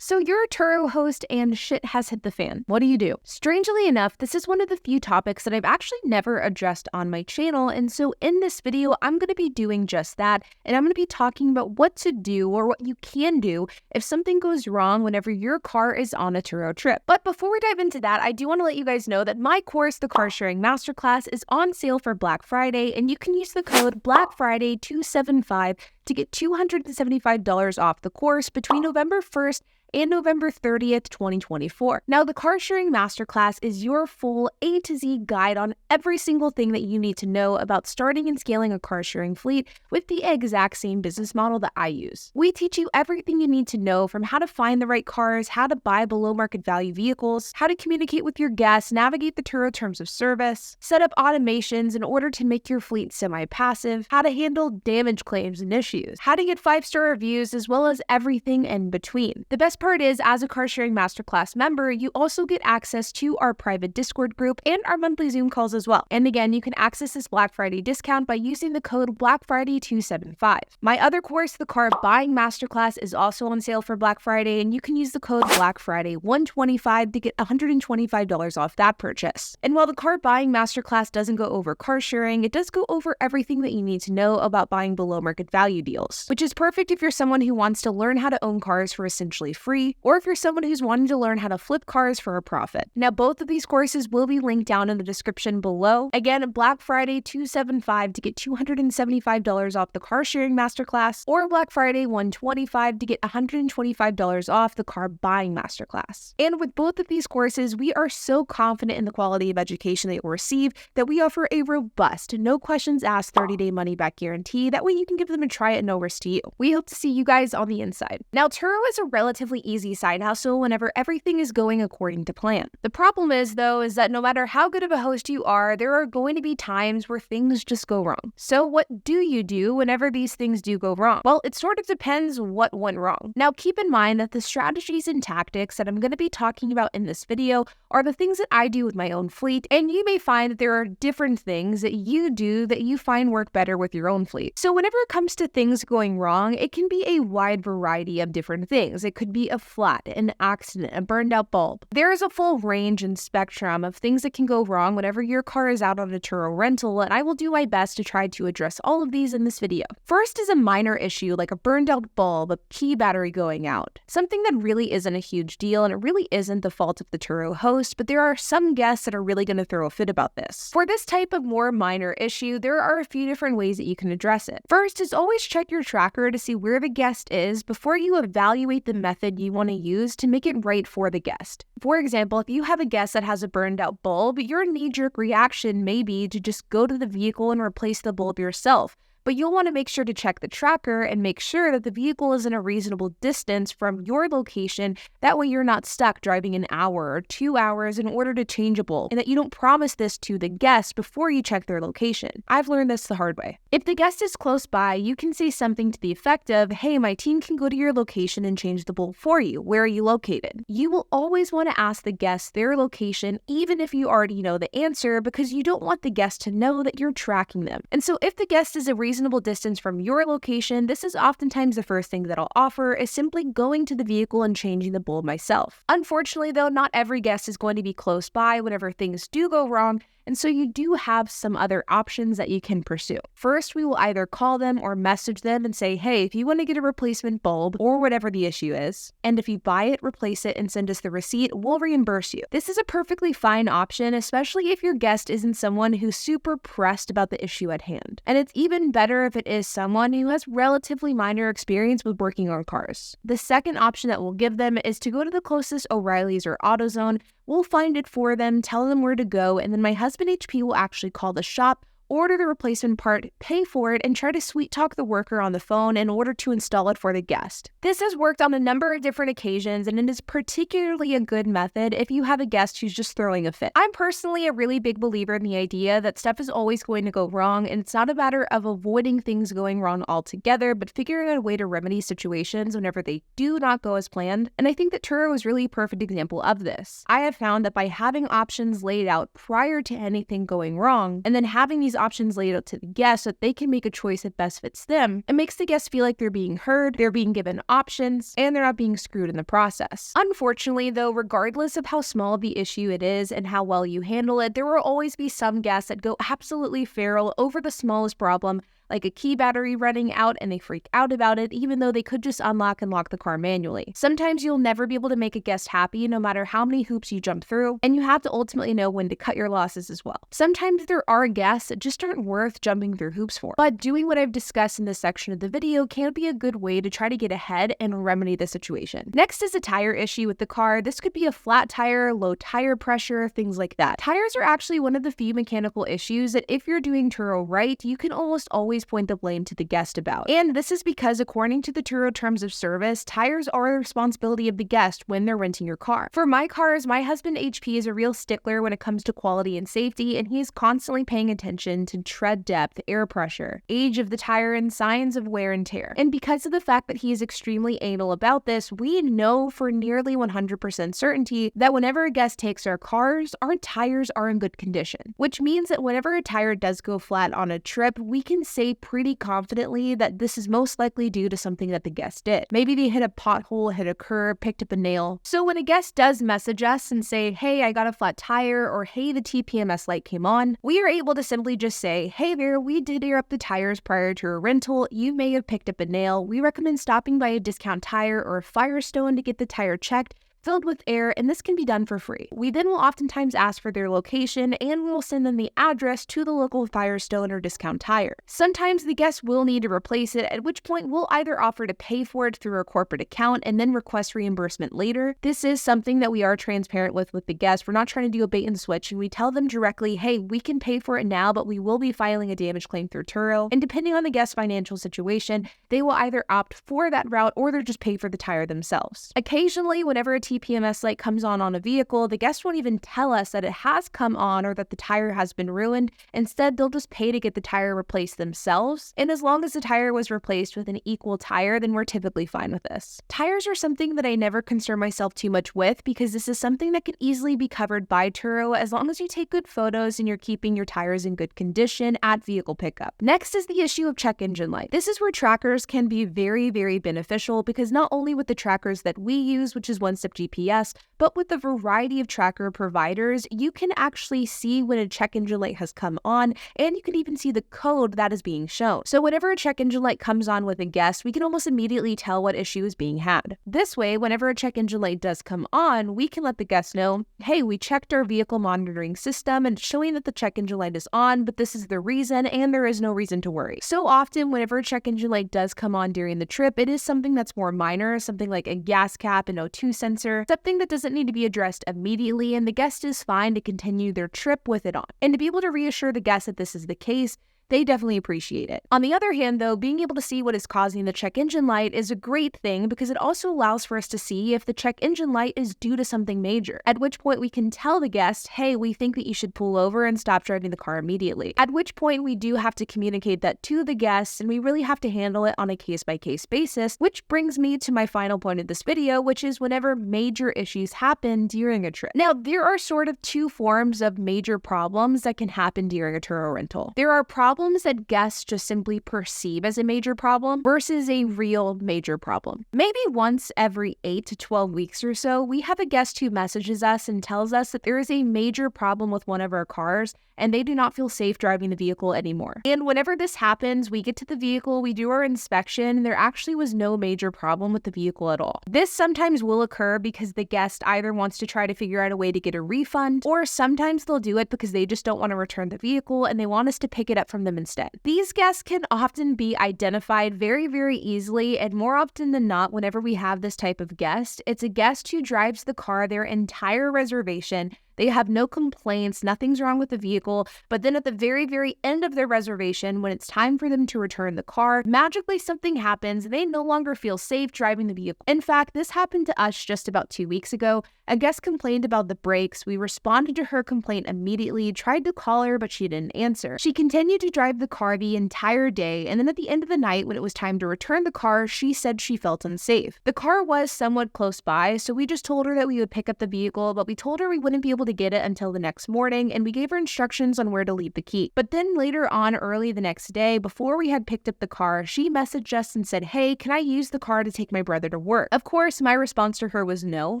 So you're a Turo host and shit has hit the fan. What do you do? Strangely enough, this is one of the few topics that I've actually never addressed on my channel, and so in this video, I'm going to be doing just that, and I'm going to be talking about what to do or what you can do if something goes wrong whenever your car is on a Turo trip. But before we dive into that, I do want to let you guys know that my course, the Car Sharing Masterclass, is on sale for Black Friday, and you can use the code BLACKFRIDAY275 to get $275 off the course between November 1st and November 30th, 2024. Now, the Car Sharing Masterclass is your full A to Z guide on every single thing that you need to know about starting and scaling a car sharing fleet with the exact same business model that I use. We teach you everything you need to know, from how to find the right cars, how to buy below market value vehicles, how to communicate with your guests, navigate the Turo terms of service, set up automations in order to make your fleet semi-passive, how to handle damage claims and issues, how to get 5-star reviews, as well as everything in between. The best part is, as a Car Sharing Masterclass member, you also get access to our private Discord group and our monthly Zoom calls as well. And again, you can access this Black Friday discount by using the code BLACKFRIDAY275. My other course, the Car Buying Masterclass, is also on sale for Black Friday, and you can use the code BLACKFRIDAY125 to get $125 off that purchase. And while the Car Buying Masterclass doesn't go over car sharing, it does go over everything that you need to know about buying below market value deals, which is perfect if you're someone who wants to learn how to own cars for essentially free, or if you're someone who's wanting to learn how to flip cars for a profit. Now, both of these courses will be linked down in the description below. Again, Black Friday 275 to get $275 off the Car Sharing Masterclass, or Black Friday 125 to get $125 off the Car Buying Masterclass. And with both of these courses, we are so confident in the quality of education that you'll receive that we offer a robust, no questions asked 30-day money-back guarantee. That way you can give them a try at no risk to you. We hope to see you guys on the inside. Now, Turo is a relatively easy side hustle whenever everything is going according to plan. The problem is, though, is that no matter how good of a host you are, there are going to be times where things just go wrong. So what do you do whenever these things do go wrong? Well, it sort of depends what went wrong. Now, keep in mind that the strategies and tactics that I'm going to be talking about in this video are the things that I do with my own fleet, and you may find that there are different things that you do that you find work better with your own fleet. So whenever it comes to things going wrong, it can be a wide variety of different things. It could be a flat, an accident, a burned out bulb. There is a full range and spectrum of things that can go wrong whenever your car is out on a Turo rental, and I will do my best to try to address all of these in this video. First is a minor issue like a burned out bulb, a key battery going out. Something that really isn't a huge deal, and it really isn't the fault of the Turo host, but there are some guests that are really going to throw a fit about this. For this type of more minor issue, there are a few different ways that you can address it. First is always check your tracker to see where the guest is before you evaluate the method you want to use to make it right for the guest. For example, if you have a guest that has a burned out bulb, your knee-jerk reaction may be to just go to the vehicle and replace the bulb yourself. But you'll want to make sure to check the tracker and make sure that the vehicle is in a reasonable distance from your location. That way you're not stuck driving an hour or 2 hours in order to change a bulb, and that you don't promise this to the guest before you check their location. I've learned this the hard way. If the guest is close by, you can say something to the effect of, "Hey, my team can go to your location and change the bulb for you. Where are you located?" You will always want to ask the guest their location, even if you already know the answer, because you don't want the guest to know that you're tracking them. And so if the guest is a reasonable distance from your location, this is oftentimes the first thing that I'll offer, is simply going to the vehicle and changing the bulb myself. Unfortunately, though, not every guest is going to be close by whenever things do go wrong, and so you do have some other options that you can pursue. First, we will either call them or message them and say, "Hey, if you want to get a replacement bulb," or whatever the issue is, "and if you buy it, replace it, and send us the receipt, we'll reimburse you." This is a perfectly fine option, especially if your guest isn't someone who's super pressed about the issue at hand. And it's even better if it is someone who has relatively minor experience with working on cars. The second option that we'll give them is to go to the closest O'Reilly's or AutoZone. We'll find it for them, tell them where to go, and then my husband HP will actually call the shop, order the replacement part, pay for it, and try to sweet talk the worker on the phone in order to install it for the guest. This has worked on a number of different occasions, and it is particularly a good method if you have a guest who's just throwing a fit. I'm personally a really big believer in the idea that stuff is always going to go wrong, and it's not a matter of avoiding things going wrong altogether, but figuring out a way to remedy situations whenever they do not go as planned. And I think that Turo is really a perfect example of this. I have found that by having options laid out prior to anything going wrong, and then having these options laid out to the guest so that they can make a choice that best fits them, it makes the guest feel like they're being heard, they're being given options, and they're not being screwed in the process. Unfortunately, though, regardless of how small of the issue it is and how well you handle it, there will always be some guests that go absolutely feral over the smallest problem, like a key battery running out, and they freak out about it even though they could just unlock and lock the car manually. Sometimes you'll never be able to make a guest happy no matter how many hoops you jump through, and you have to ultimately know when to cut your losses as well. Sometimes there are guests that just aren't worth jumping through hoops for, but doing what I've discussed in this section of the video can be a good way to try to get ahead and remedy the situation. Next is a tire issue with the car. This could be a flat tire, low tire pressure, things like that. Tires are actually one of the few mechanical issues that if you're doing Turo right, you can almost always point the blame to the guest about. And this is because according to the Turo terms of service, tires are the responsibility of the guest when they're renting your car. For my cars, my husband HP is a real stickler when it comes to quality and safety, and he's constantly paying attention to tread depth, air pressure, age of the tire, and signs of wear and tear. And because of the fact that he is extremely anal about this, we know for nearly 100% certainty that whenever a guest takes our cars, our tires are in good condition, which means that whenever a tire does go flat on a trip, we can say pretty confidently that this is most likely due to something that the guest did. Maybe they hit a pothole, hit a curb, picked up a nail. So when a guest does message us and say, hey, I got a flat tire, or hey, the TPMS light came on, we are able to simply just say, hey there, we did air up the tires prior to a rental. You may have picked up a nail. We recommend stopping by a Discount Tire or a Firestone to get the tire checked, filled with air, and this can be done for free. We then will oftentimes ask for their location, and we will send them the address to the local Firestone or Discount Tire. Sometimes the guest will need to replace it, at which point we'll either offer to pay for it through our corporate account and then request reimbursement later. This is something that we are transparent with the guest. We're not trying to do a bait and switch, and we tell them directly, hey, we can pay for it now, but we will be filing a damage claim through Turo. And depending on the guest's financial situation, they will either opt for that route or they'll just pay for the tire themselves. Occasionally, whenever a TPMS light comes on a vehicle, the guest won't even tell us that it has come on or that the tire has been ruined. Instead, they'll just pay to get the tire replaced themselves. And as long as the tire was replaced with an equal tire, then we're typically fine with this. Tires are something that I never concern myself too much with because this is something that can easily be covered by Turo as long as you take good photos and you're keeping your tires in good condition at vehicle pickup. Next is the issue of check engine light. This is where trackers can be very, very beneficial because not only with the trackers that we use, which is one-step GPS, but with the variety of tracker providers, you can actually see when a check engine light has come on, and you can even see the code that is being shown. So whenever a check engine light comes on with a guest, we can almost immediately tell what issue is being had. This way, whenever a check engine light does come on, we can let the guest know, hey, we checked our vehicle monitoring system and it's showing that the check engine light is on, but this is the reason and there is no reason to worry. So often, whenever a check engine light does come on during the trip, it is something that's more minor, something like a gas cap, an O2 sensor, something that doesn't need to be addressed immediately, and the guest is fine to continue their trip with it on. And to be able to reassure the guest that this is the case, they definitely appreciate it. On the other hand, though, being able to see what is causing the check engine light is a great thing because it also allows for us to see if the check engine light is due to something major, at which point we can tell the guest, hey, we think that you should pull over and stop driving the car immediately. At which point we do have to communicate that to the guests, and we really have to handle it on a case-by-case basis, which brings me to my final point of this video, which is whenever major issues happen during a trip. Now, there are sort of two forms of major problems that can happen during a Turo rental. There are problems that guests just simply perceive as a major problem versus a real major problem. Maybe once every 8 to 12 weeks or so, we have a guest who messages us and tells us that there is a major problem with one of our cars and they do not feel safe driving the vehicle anymore. And whenever this happens, we get to the vehicle, we do our inspection, and there actually was no major problem with the vehicle at all. This sometimes will occur because the guest either wants to try to figure out a way to get a refund, or sometimes they'll do it because they just don't want to return the vehicle and they want us to pick it up from them instead. These guests can often be identified very, very easily, and more often than not, whenever we have this type of guest, it's a guest who drives the car their entire reservation. They have no complaints, nothing's wrong with the vehicle, but then at the very, very end of their reservation, when it's time for them to return the car, magically something happens and they no longer feel safe driving the vehicle. In fact, this happened to us just about 2 weeks ago. A guest complained about the brakes. We responded to her complaint immediately, tried to call her, but she didn't answer. She continued to drive the car the entire day, and then at the end of the night, when it was time to return the car, she said she felt unsafe. The car was somewhat close by, so we just told her that we would pick up the vehicle, but we told her we wouldn't be able to get it until the next morning, and we gave her instructions on where to leave the key. But then later on, early the next day, before we had picked up the car, she messaged us and said, "Hey, can I use the car to take my brother to work?" Of course, my response to her was no,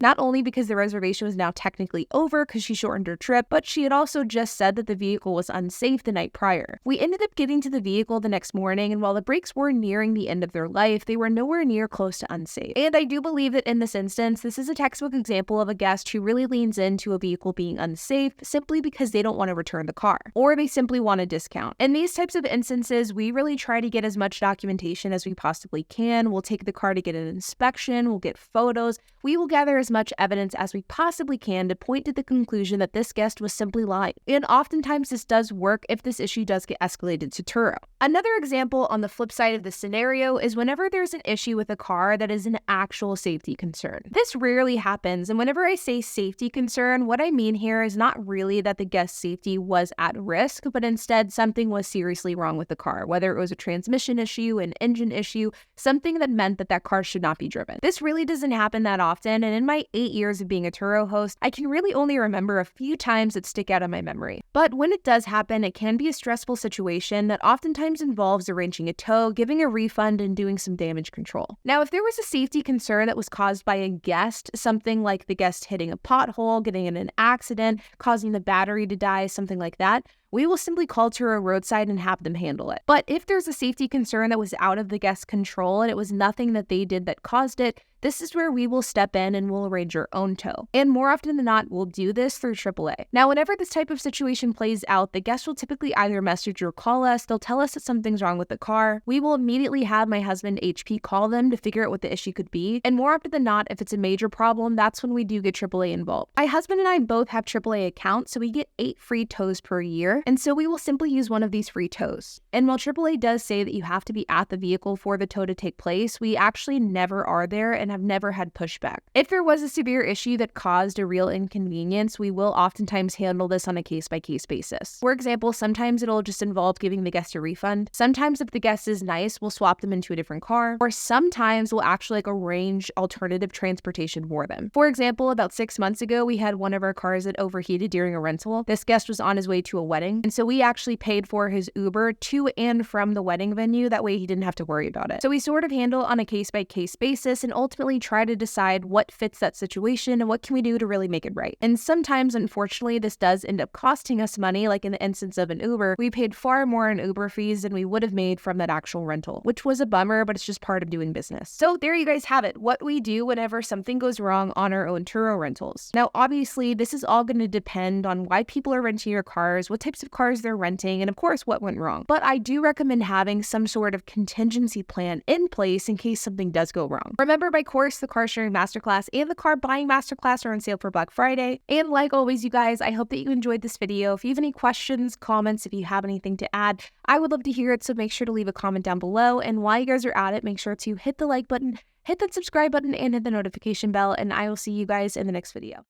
not only because the reservation was now technically over because she shortened her trip, but she had also just said that the vehicle was unsafe the night prior. We ended up getting to the vehicle the next morning, and while the brakes were nearing the end of their life, they were nowhere near close to unsafe. And I do believe that in this instance, this is a textbook example of a guest who really leans into a vehicle being unsafe simply because they don't want to return the car, or they simply want a discount. In these types of instances, we really try to get as much documentation as we possibly can. We'll take the car to get an inspection, we'll get photos, we will gather as much evidence as we possibly can to point to the conclusion that this guest was simply lying. And oftentimes this does work if this issue does get escalated to Turo. Another example on the flip side of this scenario is whenever there's an issue with a car that is an actual safety concern. This rarely happens, and whenever I say safety concern, what I mean here is not really that the guest's safety was at risk, but instead something was seriously wrong with the car, whether it was a transmission issue, an engine issue, something that meant that that car should not be driven. This really doesn't happen that often, and in my 8 years of being a Turo host, I can really only remember a few times that stick out in my memory. But when it does happen, it can be a stressful situation that oftentimes involves arranging a tow, giving a refund, and doing some damage control. Now, if there was a safety concern that was caused by a guest, something like the guest hitting a pothole, getting in an accident, causing the battery to die, something like that, we will simply call Turo roadside and have them handle it. But if there's a safety concern that was out of the guest's control and it was nothing that they did that caused it, this is where we will step in and we'll arrange our own tow. And more often than not, we'll do this through AAA. Now, whenever this type of situation plays out, the guest will typically either message or call us. They'll tell us that something's wrong with the car. We will immediately have my husband, HP, call them to figure out what the issue could be. And more often than not, if it's a major problem, that's when we do get AAA involved. My husband and I both have AAA accounts, so we get 8 free tows per year. And so we will simply use one of these free tows. And while AAA does say that you have to be at the vehicle for the tow to take place, we actually never are there and have never had pushback. If there was a severe issue that caused a real inconvenience, we will oftentimes handle this on a case-by-case basis. For example, sometimes it'll just involve giving the guest a refund. Sometimes if the guest is nice, we'll swap them into a different car. Or sometimes we'll actually arrange alternative transportation for them. For example, about 6 months ago, we had one of our cars that overheated during a rental. This guest was on his way to a wedding, and so we actually paid for his Uber to and from the wedding venue. That way he didn't have to worry about it. So we sort of handle on a case-by-case basis and ultimately try to decide what fits that situation and what can we do to really make it right. And sometimes, unfortunately, this does end up costing us money. Like in the instance of an Uber, we paid far more in Uber fees than we would have made from that actual rental, which was a bummer, but it's just part of doing business. So there you guys have it, what we do whenever something goes wrong on our own Turo rentals. Now, obviously, this is all going to depend on why people are renting your cars, what types of cars they're renting, and of course, what went wrong. But I do recommend having some sort of contingency plan in place in case something does go wrong. Remember, my course, the Car Sharing Masterclass and the Car Buying Masterclass are on sale for Black Friday. And like always, you guys, I hope that you enjoyed this video. If you have any questions, comments, if you have anything to add, I would love to hear it. So make sure to leave a comment down below. And while you guys are at it, make sure to hit the like button, hit that subscribe button, and hit the notification bell. And I will see you guys in the next video.